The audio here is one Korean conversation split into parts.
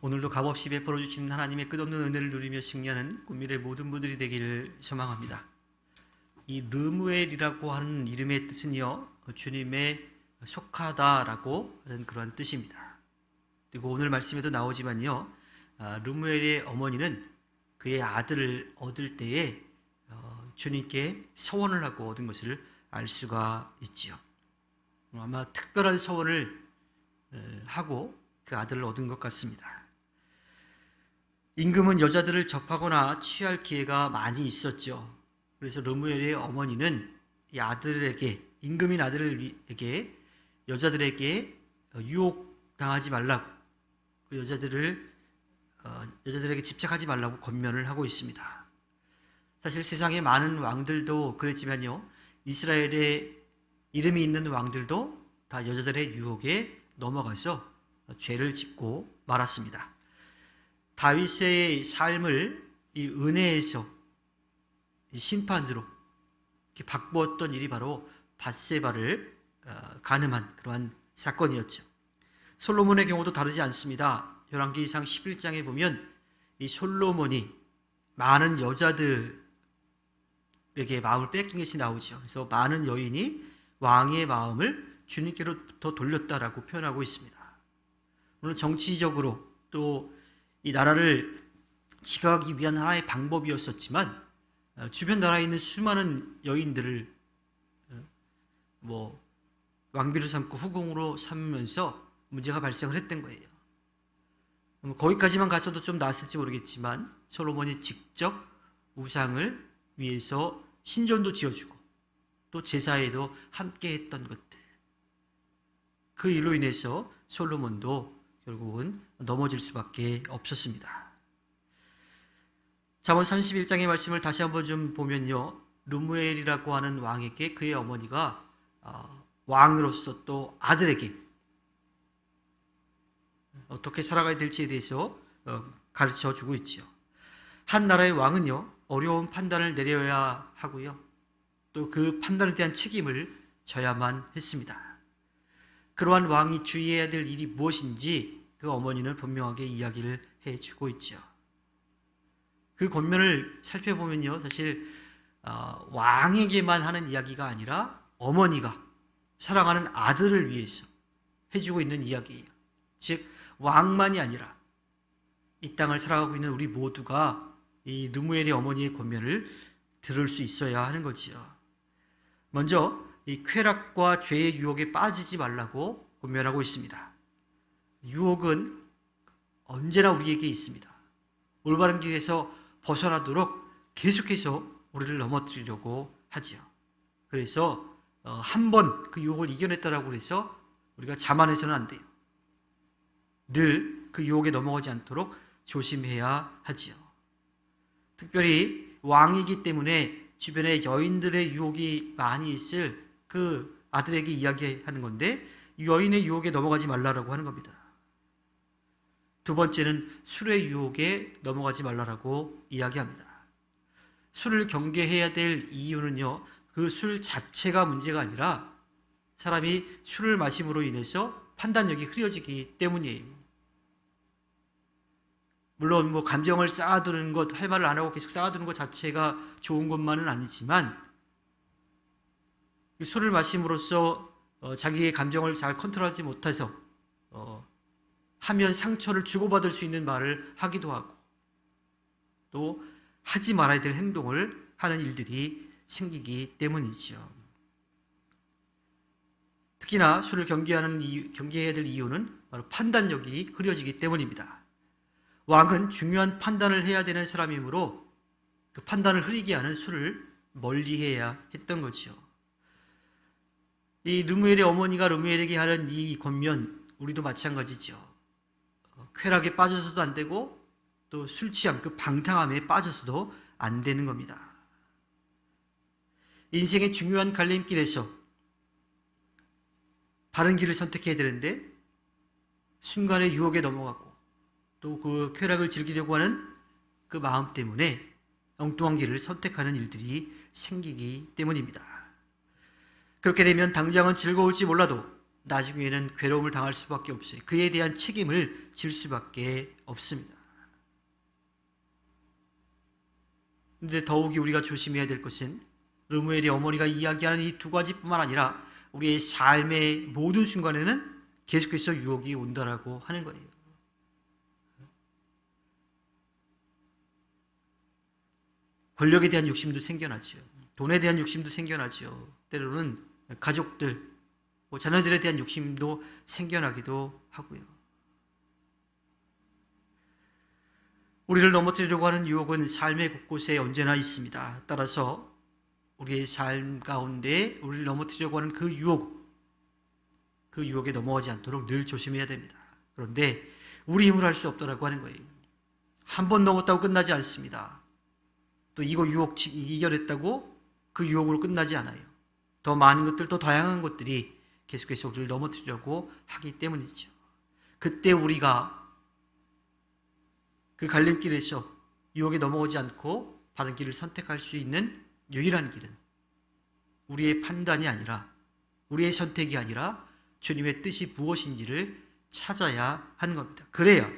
오늘도 값없이 베풀어 주시는 하나님의 끝없는 은혜를 누리며 승리하는 꿈미래 모든 분들이 되기를 소망합니다. 이 르무엘이라고 하는 이름의 뜻은요, 주님의 속하다라고 하는 그런 뜻입니다. 그리고 오늘 말씀에도 나오지만요, 르무엘의 어머니는 그의 아들을 얻을 때에 주님께 서원을 하고 얻은 것을 알 수가 있지요. 아마 특별한 서원을 하고 그 아들을 얻은 것 같습니다. 임금은 여자들을 접하거나 취할 기회가 많이 있었죠. 그래서 르무엘의 어머니는 이 아들에게, 임금인 아들에게 여자들에게 유혹당하지 말라고, 그 여자들에게 집착하지 말라고 권면을 하고 있습니다. 사실 세상의 많은 왕들도 그랬지만요, 이스라엘에 이름이 있는 왕들도 다 여자들의 유혹에 넘어가서 죄를 짓고 말았습니다. 다윗의 삶을 이 은혜에서 심판으로 이렇게 바꾸었던 일이 바로 밧세바를 간음한 그러한 사건이었죠. 솔로몬의 경우도 다르지 않습니다. 열왕기상 11장에 보면 이 솔로몬이 많은 여자들에게 마음을 뺏긴 것이 나오죠. 그래서 많은 여인이 왕의 마음을 주님께로부터 돌렸다라고 표현하고 있습니다. 물론 정치적으로 또 이 나라를 지배하기 위한 하나의 방법이었었지만 주변 나라에 있는 수많은 여인들을 왕비로 삼고 후궁으로 삼으면서 문제가 발생을 했던 거예요. 거기까지만 가서도 좀 나았을지 모르겠지만 솔로몬이 직접 우상을 위해서 신전도 지어주고 또 제사에도 함께 했던 것들, 그 일로 인해서 솔로몬도 결국은 넘어질 수밖에 없었습니다. 잠언 31장의 말씀을 다시 한번 좀 보면요, 르무엘이라고 하는 왕에게 그의 어머니가 왕으로서 또 아들에게 어떻게 살아가야 될지에 대해서 가르쳐 주고 있지요. 한 나라의 왕은요, 어려운 판단을 내려야 하고요, 또 그 판단에 대한 책임을 져야만 했습니다. 그러한 왕이 주의해야 될 일이 무엇인지 그 어머니는 분명하게 이야기를 해주고 있죠. 그 권면을 살펴보면요, 사실 왕에게만 하는 이야기가 아니라 어머니가 사랑하는 아들을 위해서 해주고 있는 이야기예요. 즉 왕만이 아니라 이 땅을 살아가고 있는 우리 모두가 이 르무엘의 어머니의 권면을 들을 수 있어야 하는 거지요. 먼저 이 쾌락과 죄의 유혹에 빠지지 말라고 권면하고 있습니다. 유혹은 언제나 우리에게 있습니다. 올바른 길에서 벗어나도록 계속해서 우리를 넘어뜨리려고 하지요. 그래서 한 번 그 유혹을 이겨냈다라고 해서 우리가 자만해서는 안 돼요. 늘 그 유혹에 넘어가지 않도록 조심해야 하지요. 특별히 왕이기 때문에 주변에 여인들의 유혹이 많이 있을 그 아들에게 이야기하는 건데, 여인의 유혹에 넘어가지 말라라고 하는 겁니다. 두 번째는 술의 유혹에 넘어가지 말라라고 이야기합니다. 술을 경계해야 될 이유는요, 그 술 자체가 문제가 아니라 사람이 술을 마심으로 인해서 판단력이 흐려지기 때문이에요. 물론 감정을 쌓아두는 것, 할 말을 안 하고 계속 쌓아두는 것 자체가 좋은 것만은 아니지만, 술을 마심으로써 자기의 감정을 잘 컨트롤하지 못해서 하면 상처를 주고받을 수 있는 말을 하기도 하고, 또 하지 말아야 될 행동을 하는 일들이 생기기 때문이죠. 특히나 술을 경계해야 될 이유는 바로 판단력이 흐려지기 때문입니다. 왕은 중요한 판단을 해야 되는 사람이므로 그 판단을 흐리게 하는 술을 멀리해야 했던 거지요. 이 르무엘의 어머니가 르무엘에게 하는 이 권면, 우리도 마찬가지죠. 쾌락에 빠져서도 안 되고 또 술 취함, 그 방탕함에 빠져서도 안 되는 겁니다. 인생의 중요한 갈림길에서 바른 길을 선택해야 되는데 순간의 유혹에 넘어가고 또 그 쾌락을 즐기려고 하는 그 마음 때문에 엉뚱한 길을 선택하는 일들이 생기기 때문입니다. 그렇게 되면 당장은 즐거울지 몰라도 나중에는 괴로움을 당할 수밖에 없어요. 그에 대한 책임을 질 수밖에 없습니다. 그런데 더욱이 우리가 조심해야 될 것은 르무엘의 어머니가 이야기하는 이 두 가지뿐만 아니라 우리의 삶의 모든 순간에는 계속해서 유혹이 온다라고 하는 거예요. 권력에 대한 욕심도 생겨나죠. 돈에 대한 욕심도 생겨나죠. 때로는 가족들, 자녀들에 대한 욕심도 생겨나기도 하고요. 우리를 넘어뜨리려고 하는 유혹은 삶의 곳곳에 언제나 있습니다. 따라서 우리의 삶 가운데 우리를 넘어뜨리려고 하는 그 유혹에 넘어가지 않도록 늘 조심해야 됩니다. 그런데 우리 힘으로 할 수 없다라고 하는 거예요. 한 번 넘었다고 끝나지 않습니다. 또 이거 유혹 이겨냈다고 그 유혹으로 끝나지 않아요. 더 많은 것들, 더 다양한 것들이 계속해서 우리를 넘어뜨리려고 하기 때문이죠. 그때 우리가 그 갈림길에서 유혹에 넘어오지 않고 바른 길을 선택할 수 있는 유일한 길은 우리의 판단이 아니라, 우리의 선택이 아니라 주님의 뜻이 무엇인지를 찾아야 하는 겁니다. 그래야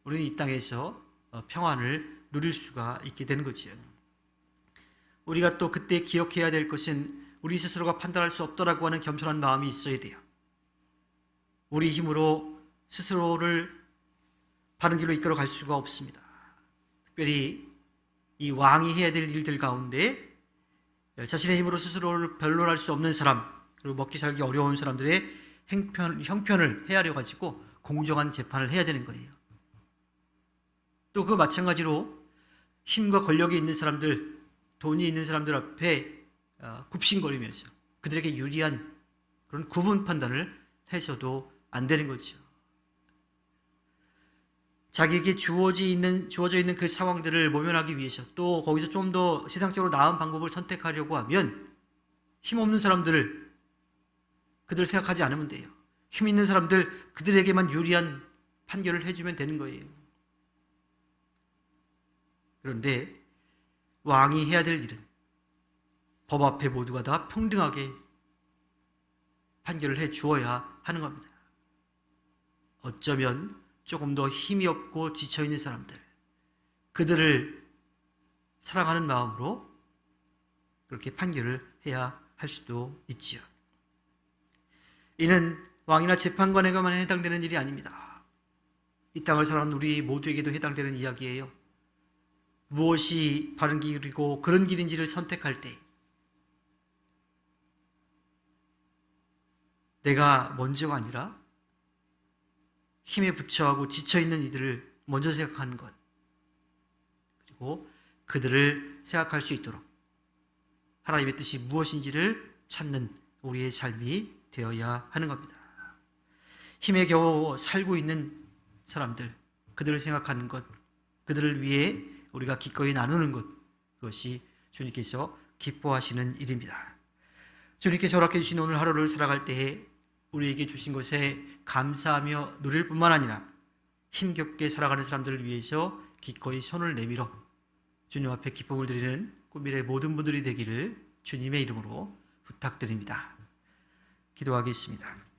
우리는 이 땅에서 평안을 누릴 수가 있게 되는 거지요. 우리가 또 그때 기억해야 될 것은 우리 스스로가 판단할 수 없다라고 하는 겸손한 마음이 있어야 돼요. 우리 힘으로 스스로를 바른 길로 이끌어 갈 수가 없습니다. 특별히 이 왕이 해야 될 일들 가운데 자신의 힘으로 스스로를 변론할 수 없는 사람, 그리고 먹기 살기 어려운 사람들의 형편을 헤아려 가지고 공정한 재판을 해야 되는 거예요. 또 그 마찬가지로 힘과 권력이 있는 사람들, 돈이 있는 사람들 앞에 굽신거리면서 그들에게 유리한 그런 구분 판단을 해서도 안 되는 거죠. 자기에게 주어져 있는 그 상황들을 모면하기 위해서, 또 거기서 좀 더 세상적으로 나은 방법을 선택하려고 하면 힘없는 사람들을 그들 생각하지 않으면 돼요. 힘 있는 사람들, 그들에게만 유리한 판결을 해주면 되는 거예요. 그런데 왕이 해야 될 일은 법 앞에 모두가 다 평등하게 판결을 해 주어야 하는 겁니다. 어쩌면 조금 더 힘이 없고 지쳐있는 사람들, 그들을 사랑하는 마음으로 그렇게 판결을 해야 할 수도 있지요. 이는 왕이나 재판관에게만 해당되는 일이 아닙니다. 이 땅을 살아가는 우리 모두에게도 해당되는 이야기예요. 무엇이 바른 길이고 그런 길인지를 선택할 때 내가 먼저가 아니라 힘에 부처하고 지쳐있는 이들을 먼저 생각하는 것, 그리고 그들을 생각할 수 있도록 하나님의 뜻이 무엇인지를 찾는 우리의 삶이 되어야 하는 겁니다. 힘에 겨워 살고 있는 사람들, 그들을 생각하는 것, 그들을 위해 우리가 기꺼이 나누는 것, 그것이 주님께서 기뻐하시는 일입니다. 주님께서 허락해 주신 오늘 하루를 살아갈 때에 우리에게 주신 것에 감사하며 누릴 뿐만 아니라 힘겹게 살아가는 사람들을 위해서 기꺼이 손을 내밀어 주님 앞에 기쁨을 드리는 꾸밀의 모든 분들이 되기를 주님의 이름으로 부탁드립니다. 기도하겠습니다.